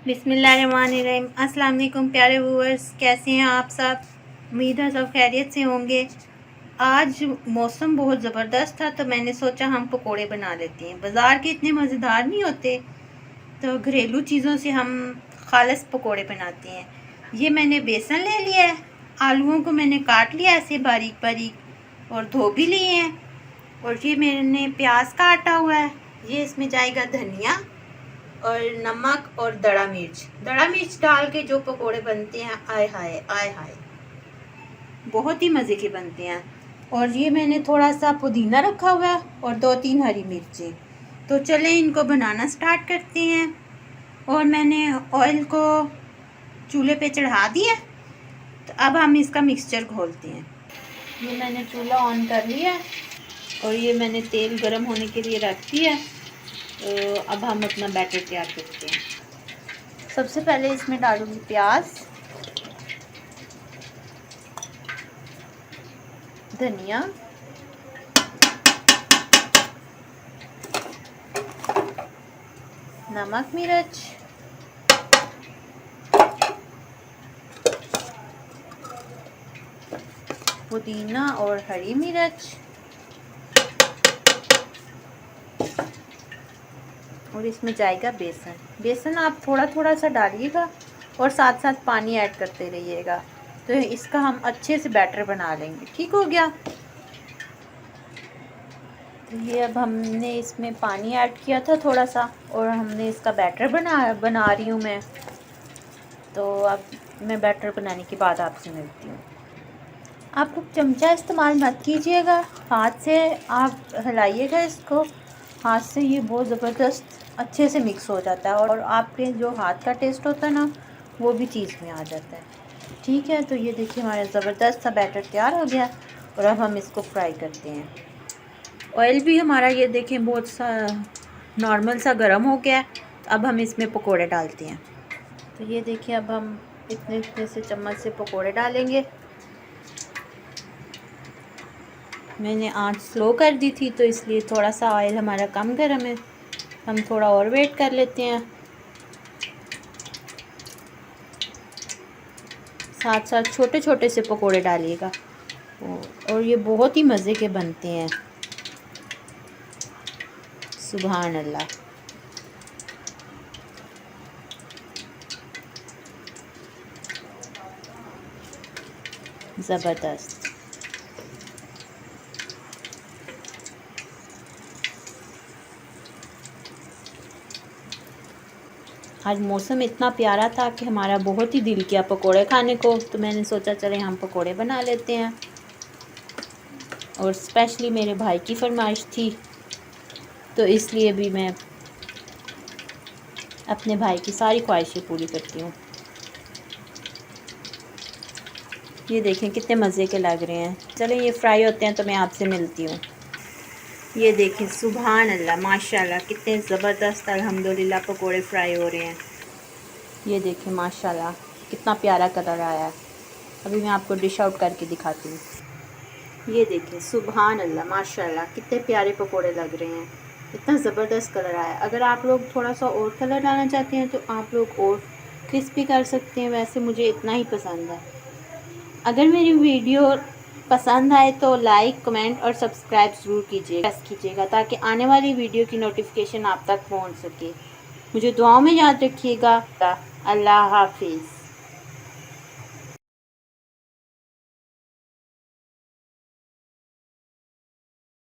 बिस्मिल्लाहिर्रहमानिर्रहीम। अस्सलाम वालेकुम प्यारे व्यूअर्स, कैसे हैं आप सब? उम्मीद है सब खैरियत से होंगे। आज मौसम बहुत ज़बरदस्त था तो मैंने सोचा हम पकोड़े बना लेते हैं। बाज़ार के इतने मज़ेदार नहीं होते तो घरेलू चीज़ों से हम खालिस पकोड़े बनाते हैं। ये मैंने बेसन ले लिया है, आलूओं को मैंने काट लिया ऐसे बारीक बारीक और धो भी लिए हैं, और ये मैंने प्याज काटा हुआ है। ये इसमें जाएगा धनिया और नमक और दड़ा मिर्च डाल के जो पकोड़े बनते हैं, आय हाय आय हाय, बहुत ही मज़े के बनते हैं। और ये मैंने थोड़ा सा पुदीना रखा हुआ है और 2-3 हरी मिर्चें। तो चलें इनको बनाना स्टार्ट करते हैं। और मैंने ऑयल को चूल्हे पे चढ़ा दिया, तो अब हम इसका मिक्सचर घोलते हैं। ये मैंने चूल्हा ऑन कर लिया और ये मैंने तेल गरम होने के लिए रख दिया। तो अब हम अपना बैटर तैयार करते हैं। सबसे पहले इसमें डालूंगी प्याज, धनिया, नमक मिर्च, पुदीना और हरी मिर्च, और इसमें जाएगा बेसन आप थोड़ा थोड़ा सा डालिएगा और साथ साथ पानी ऐड करते रहिएगा, तो इसका हम अच्छे से बैटर बना लेंगे। ठीक हो गया। तो ये अब हमने इसमें पानी ऐड किया था थोड़ा सा, और हमने इसका बैटर बना रही हूँ मैं। तो अब मैं बैटर बनाने के बाद आपसे मिलती हूँ। आप लोग चमचा इस्तेमाल मत कीजिएगा, हाथ से आप हिलाइएगा इसको। हाथ से ये बहुत ज़बरदस्त अच्छे से मिक्स हो जाता है, और आपके जो हाथ का टेस्ट होता है ना, वो भी चीज़ में आ जाता है। ठीक है, तो ये देखिए हमारा ज़बरदस्त सा बैटर तैयार हो गया, और अब हम इसको फ्राई करते हैं। ऑयल भी हमारा ये देखें बहुत सा नॉर्मल सा गर्म हो गया है। अब हम इसमें पकोड़े डालते हैं। तो ये देखिए अब हम इतने इतने से चम्मच से पकोड़े डालेंगे। मैंने आंच स्लो कर दी थी, तो इसलिए थोड़ा सा ऑयल हमारा कम गर्म है। हम थोड़ा और वेट कर लेते हैं। साथ साथ छोटे छोटे से पकोड़े डालिएगा, और ये बहुत ही मज़े के बनते हैं। सुभान अल्लाह। ज़बरदस्त। आज मौसम इतना प्यारा था कि हमारा बहुत ही दिल किया पकोड़े खाने को, तो मैंने सोचा चले हम पकोड़े बना लेते हैं। और स्पेशली मेरे भाई की फरमाइश थी, तो इसलिए भी मैं अपने भाई की सारी ख्वाहिशें पूरी करती हूँ। ये देखें कितने मज़े के लग रहे हैं। चलें ये फ्राई होते हैं तो मैं आपसे मिलती हूँ। ये देखें सुभान अल्लाह माशाल्लाह, कितने ज़बरदस्त अल्हम्दुलिल्लाह पकोड़े फ्राई हो रहे हैं। ये देखें माशाल्लाह कितना प्यारा कलर आया है। अभी मैं आपको डिश आउट करके दिखाती हूँ। ये देखें सुभान अल्लाह माशाल्लाह, कितने प्यारे पकोड़े लग रहे हैं। इतना ज़बरदस्त कलर आया। अगर आप लोग थोड़ा सा और कलर डालना चाहते हैं तो आप लोग और क्रिस्पी कर सकते हैं। वैसे मुझे इतना ही पसंद है। अगर मेरी वीडियो पसंद आए तो लाइक, कमेंट और सब्सक्राइब ज़रूर कीजिएगा, ताकि आने वाली वीडियो की नोटिफिकेशन आप तक पहुंच सके। मुझे दुआओं में याद रखिएगा। अल्लाह हाफिज़।